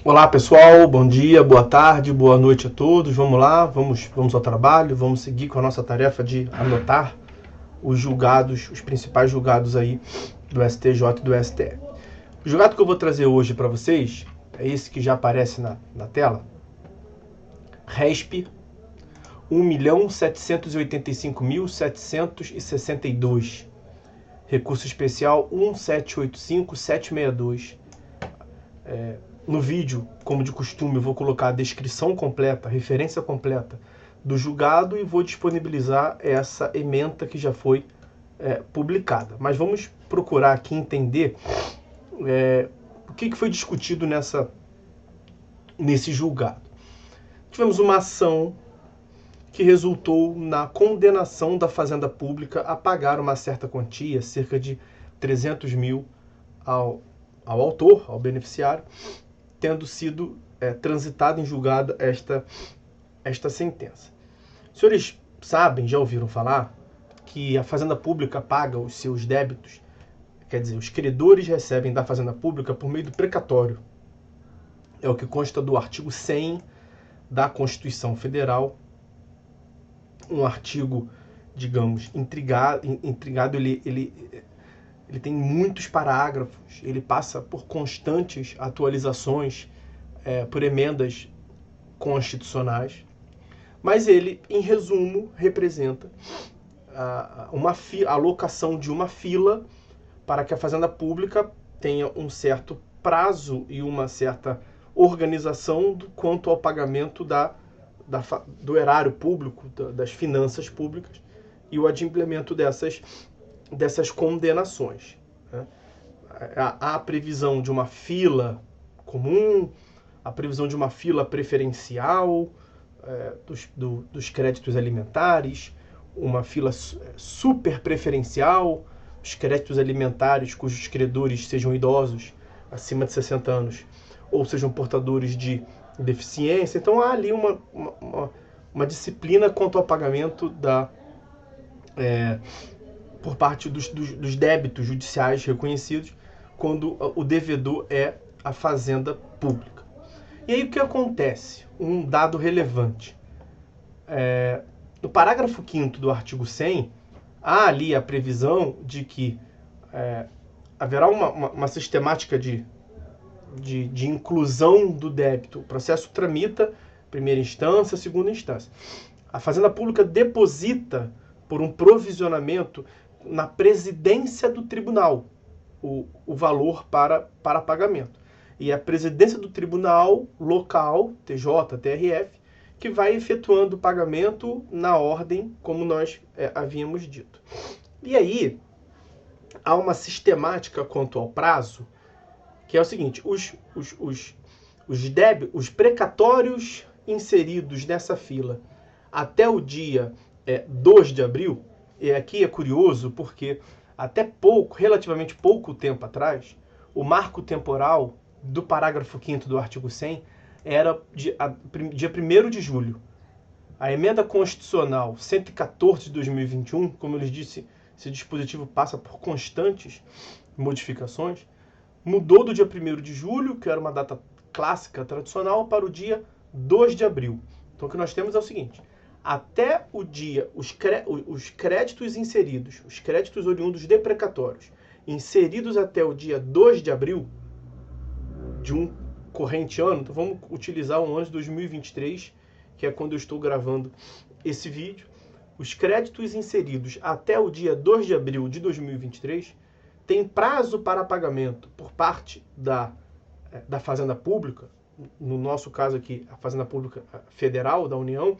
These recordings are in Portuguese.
Olá pessoal, bom dia, boa tarde, boa noite a todos. Vamos lá, vamos ao trabalho, vamos seguir com a nossa tarefa de anotar os julgados, os principais julgados aí do STJ e do STF. O julgado que eu vou trazer hoje para vocês é esse que já aparece na tela. RESP 1.785.762. Recurso especial 1785762. No vídeo, como de costume, eu vou colocar a descrição completa, a referência completa do julgado e vou disponibilizar essa ementa que já foi publicada. Mas vamos procurar aqui entender o que foi discutido nesse julgado. Tivemos uma ação que resultou na condenação da Fazenda Pública a pagar uma certa quantia, cerca de 300 mil, ao autor, ao beneficiário, tendo sido transitada em julgado esta sentença. Os senhores sabem, já ouviram falar, que a Fazenda Pública paga os seus débitos, quer dizer, os credores recebem da Fazenda Pública por meio do precatório. É o que consta do artigo 100 da Constituição Federal, um artigo, digamos, intrigado, ele tem muitos parágrafos, ele passa por constantes atualizações, por emendas constitucionais, mas ele, em resumo, representa a alocação de uma fila para que a Fazenda Pública tenha um certo prazo e uma certa organização quanto ao pagamento do erário público, das finanças públicas e o adimplemento dessas condenações. Há a previsão de uma fila comum, a previsão de uma fila preferencial dos créditos alimentares, uma fila super preferencial, os créditos alimentares cujos credores sejam idosos, acima de 60 anos, ou sejam portadores de deficiência. Então há ali uma disciplina quanto ao pagamento por parte dos débitos judiciais reconhecidos quando o devedor é a Fazenda Pública. E aí o que acontece? Um dado relevante. No parágrafo 5º do artigo 100, há ali a previsão de que haverá uma sistemática de inclusão do débito. O processo tramita primeira instância, segunda instância. A Fazenda Pública deposita por um provisionamento na presidência do tribunal o valor para pagamento. E a presidência do tribunal local, TJ, TRF, que vai efetuando o pagamento na ordem como nós havíamos dito. E aí, há uma sistemática quanto ao prazo, que é o seguinte: os precatórios inseridos nessa fila até o dia 2 de abril, e aqui é curioso porque até relativamente pouco tempo atrás, o marco temporal do parágrafo 5º do artigo 100 era dia 1º de julho. A emenda constitucional 114 de 2021, como eu lhes disse, esse dispositivo passa por constantes modificações, mudou do dia 1º de julho, que era uma data clássica, tradicional, para o dia 2 de abril. Então o que nós temos é o seguinte: até o dia, os créditos inseridos, os créditos oriundos de precatórios, inseridos até o dia 2 de abril de um corrente ano, então vamos utilizar o ano de 2023, que é quando eu estou gravando esse vídeo. Os créditos inseridos até o dia 2 de abril de 2023 têm prazo para pagamento por parte da Fazenda Pública, no nosso caso aqui, a Fazenda Pública Federal da União,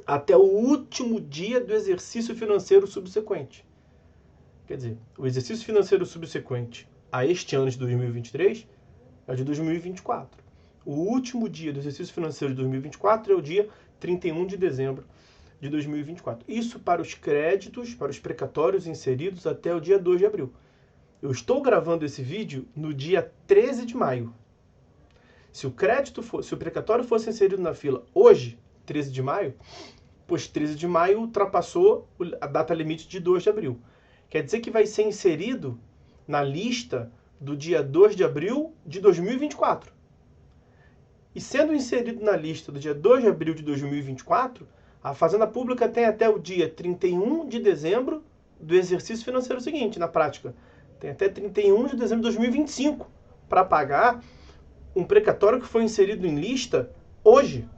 até o último dia do exercício financeiro subsequente. Quer dizer, o exercício financeiro subsequente a este ano de 2023 é o de 2024. O último dia do exercício financeiro de 2024 é o dia 31 de dezembro de 2024. Isso para os créditos, para os precatórios inseridos até o dia 2 de abril. Eu estou gravando esse vídeo no dia 13 de maio. Se o precatório fosse inserido na fila hoje, 13 de maio, pois 13 de maio ultrapassou a data limite de 2 de abril. Quer dizer que vai ser inserido na lista do dia 2 de abril de 2024. e sendo inserido na lista do dia 2 de abril de 2024, a Fazenda Pública tem até o dia 31 de dezembro do exercício financeiro seguinte, na prática. Tem até 31 de dezembro de 2025 para pagar um precatório que foi inserido em lista hoje,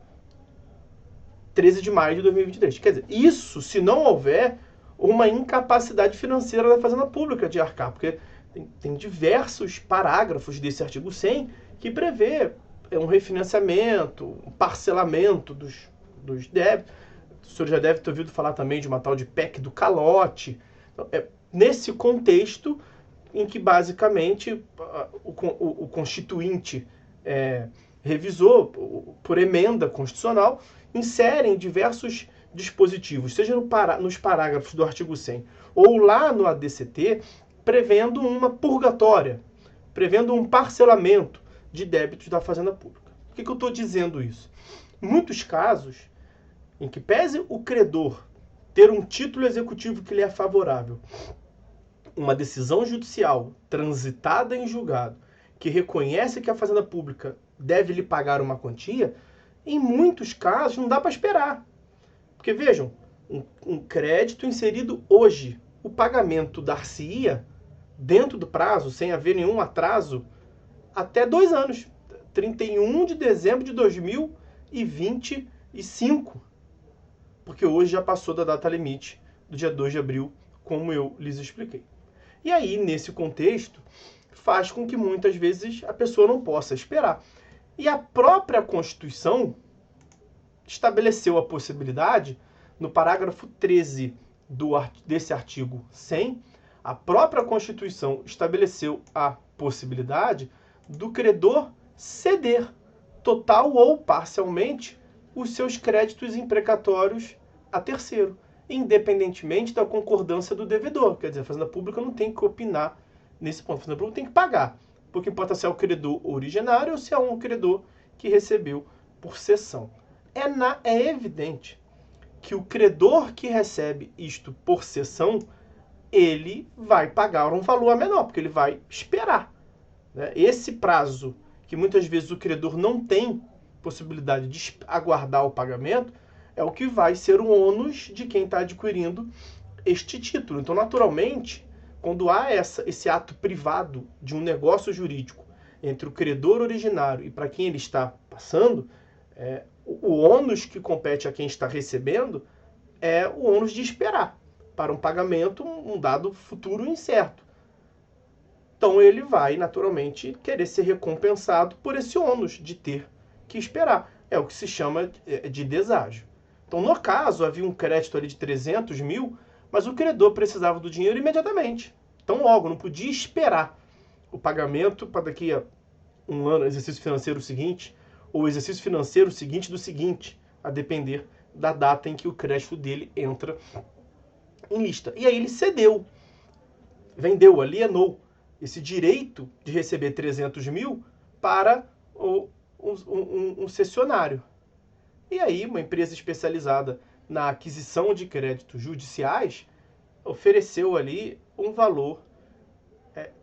13 de maio de 2023. Quer dizer, isso se não houver uma incapacidade financeira da Fazenda Pública de arcar, porque tem diversos parágrafos desse artigo 100 que prevê um refinanciamento, um parcelamento dos débitos. O senhor já deve ter ouvido falar também de uma tal de PEC do calote. Então, nesse contexto em que, basicamente, o Constituinte revisor, por emenda constitucional, inserem diversos dispositivos, seja nos parágrafos do artigo 100 ou lá no ADCT, prevendo uma purgatória, prevendo um parcelamento de débitos da Fazenda Pública. Por que eu estou dizendo isso? Em muitos casos, em que pese o credor ter um título executivo que lhe é favorável, uma decisão judicial transitada em julgado, que reconhece que a Fazenda Pública deve lhe pagar uma quantia, em muitos casos não dá para esperar. Porque vejam, um crédito inserido hoje, o pagamento dar-se-ia dentro do prazo, sem haver nenhum atraso, até 2 anos, 31 de dezembro de 2025. Porque hoje já passou da data limite do dia 2 de abril, como eu lhes expliquei. E aí, nesse contexto, faz com que muitas vezes a pessoa não possa esperar. E a própria Constituição estabeleceu a possibilidade, no parágrafo 13 desse artigo 100, a própria Constituição estabeleceu a possibilidade do credor ceder, total ou parcialmente, os seus créditos imprecatórios a terceiro, independentemente da concordância do devedor. Quer dizer, a Fazenda Pública não tem que opinar nesse ponto. A Fazenda Pública tem que pagar, porque importa se é o credor originário ou se é um credor que recebeu por cessão. É evidente que o credor que recebe isto por cessão, ele vai pagar um valor menor, porque ele vai esperar. Né? Esse prazo, que muitas vezes o credor não tem possibilidade de aguardar o pagamento, é o que vai ser o ônus de quem está adquirindo este título. Então, naturalmente, quando há esse ato privado de um negócio jurídico entre o credor originário e para quem ele está passando, o ônus que compete a quem está recebendo é o ônus de esperar para um pagamento, um dado futuro incerto. Então ele vai, naturalmente, querer ser recompensado por esse ônus de ter que esperar. É o que se chama de deságio. Então, no caso, havia um crédito ali de 300 mil, mas o credor precisava do dinheiro imediatamente. Então, logo, não podia esperar o pagamento para daqui a um ano, exercício financeiro seguinte, ou o exercício financeiro seguinte do seguinte, a depender da data em que o crédito dele entra em lista. E aí ele cedeu, vendeu, alienou esse direito de receber 300 mil para um cessionário. E aí uma empresa especializada na aquisição de créditos judiciais ofereceu ali um valor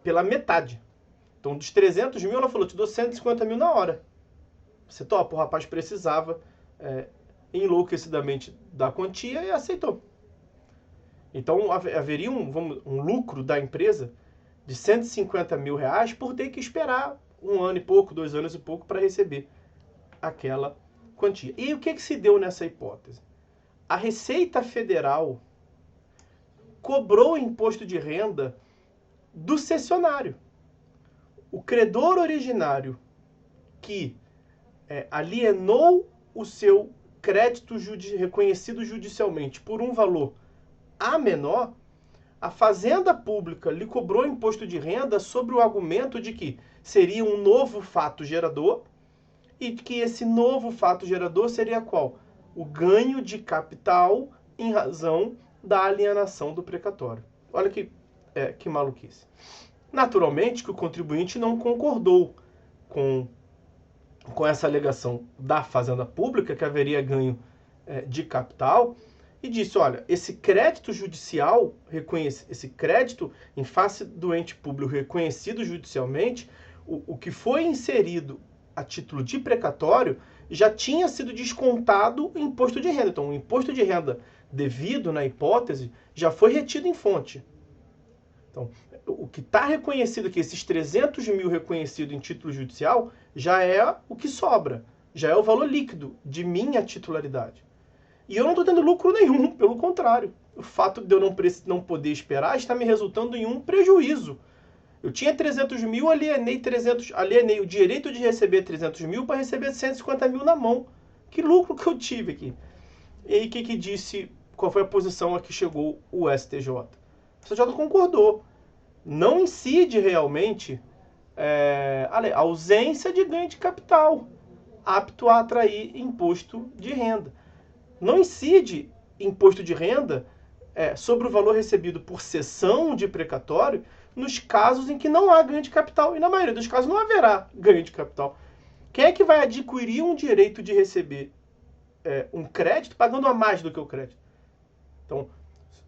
pela metade. Então, dos 300 mil, ela falou, te dou 150 mil na hora. Você topa, o rapaz precisava enlouquecidamente da quantia e aceitou. Então, haveria um lucro da empresa de 150 mil reais por ter que esperar 1 ano e pouco, 2 anos e pouco para receber aquela quantia. E o que se deu nessa hipótese? A Receita Federal cobrou o imposto de renda do cessionário. O credor originário que alienou o seu crédito reconhecido judicialmente por um valor a menor, a Fazenda Pública lhe cobrou imposto de renda sobre o argumento de que seria um novo fato gerador e que esse novo fato gerador seria qual? O ganho de capital em razão da alienação do precatório. Olha que maluquice. Naturalmente que o contribuinte não concordou com essa alegação da Fazenda Pública, que haveria ganho de capital, e disse, olha, esse crédito judicial, esse crédito em face do ente público reconhecido judicialmente, o que foi inserido a título de precatório, já tinha sido descontado o imposto de renda. Então, o imposto de renda devido, na hipótese, já foi retido em fonte. Então, o que está reconhecido aqui, esses 300 mil reconhecidos em título judicial, já é o que sobra. Já é o valor líquido de minha titularidade. E eu não estou tendo lucro nenhum, pelo contrário. O fato de eu não poder esperar está me resultando em um prejuízo. Eu tinha 300 mil, alienei o direito de receber 300 mil para receber 150 mil na mão. Que lucro que eu tive aqui. E aí, que disse, qual foi a posição a que chegou o STJ? O STJ concordou. Não incide realmente a ausência de ganho de capital, apto a atrair imposto de renda. Não incide imposto de renda sobre o valor recebido por cessão de precatório nos casos em que não há ganho de capital. E na maioria dos casos não haverá ganho de capital. Quem é que vai adquirir um direito de receber um crédito pagando a mais do que o crédito? Então,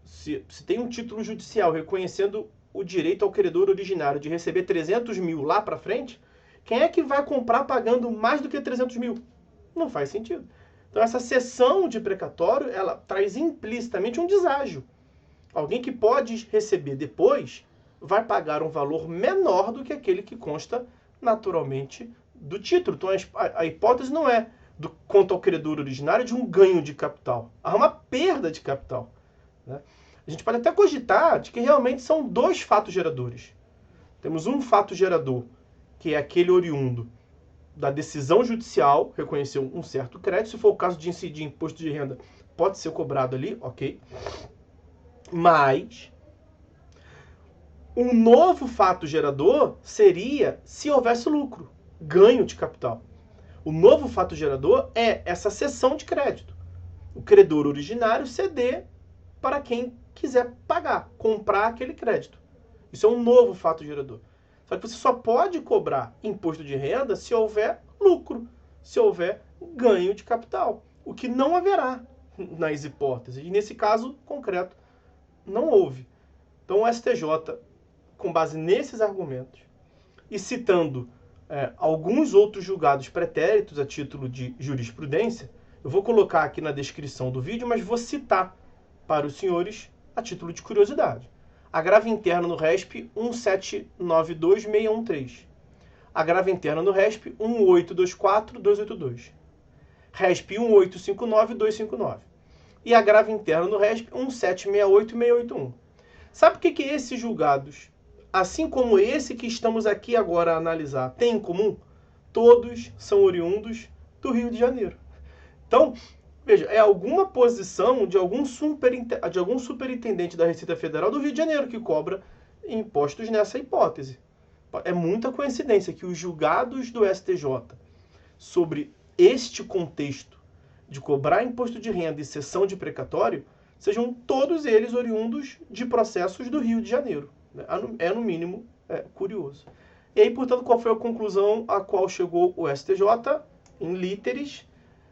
se tem um título judicial reconhecendo o direito ao credor originário de receber 300 mil lá para frente, quem é que vai comprar pagando mais do que 300 mil? Não faz sentido. Então, essa cessão de precatório, ela traz implicitamente um deságio. Alguém que pode receber depois vai pagar um valor menor do que aquele que consta naturalmente do título. Então, a hipótese não é quanto ao credor originário de um ganho de capital. Há uma perda de capital, né? A gente pode até cogitar de que realmente são dois fatos geradores. Temos um fato gerador, que é aquele oriundo da decisão judicial, reconheceu um certo crédito. Se for o caso de incidir imposto de renda, pode ser cobrado ali, ok. Mas um novo fato gerador seria se houvesse lucro, ganho de capital. O novo fato gerador é essa cessão de crédito. O credor originário ceder para quem quiser pagar, comprar aquele crédito. Isso é um novo fato gerador. Só que você só pode cobrar imposto de renda se houver lucro, se houver ganho de capital, o que não haverá nas hipóteses. E nesse caso concreto, não houve. Então o STJ, com base nesses argumentos, e citando alguns outros julgados pretéritos a título de jurisprudência, eu vou colocar aqui na descrição do vídeo, mas vou citar para os senhores a título de curiosidade. Agravo interno no RESP 1792613. Agravo interno no RESP 1824282. RESP 1859259. E agravo interno no RESP 1768681. Sabe o que esses julgados, assim como esse que estamos aqui agora a analisar, têm em comum? Todos são oriundos do Rio de Janeiro. Então, veja, é alguma posição de algum superintendente da Receita Federal do Rio de Janeiro que cobra impostos nessa hipótese. É muita coincidência que os julgados do STJ sobre este contexto de cobrar imposto de renda e cessão de precatório sejam todos eles oriundos de processos do Rio de Janeiro. É, no mínimo, curioso. E aí, portanto, qual foi a conclusão a qual chegou o STJ? Em literis,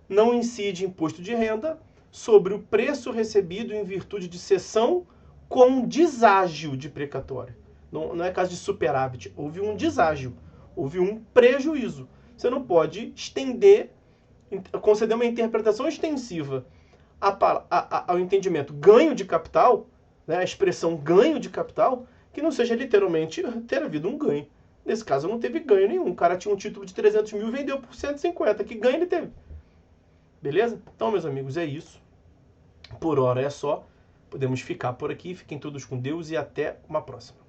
não incide imposto de renda sobre o preço recebido em virtude de cessão com deságio de precatório. Não é caso de superávit, houve um deságio, houve um prejuízo. Você não pode conceder uma interpretação extensiva ao entendimento ganho de capital, né, a expressão ganho de capital, que não seja literalmente ter havido um ganho. Nesse caso não teve ganho nenhum. O cara tinha um título de 300 mil e vendeu por 150. Que ganho ele teve? Beleza? Então, meus amigos, é isso. Por hora é só. Podemos ficar por aqui. Fiquem todos com Deus e até uma próxima.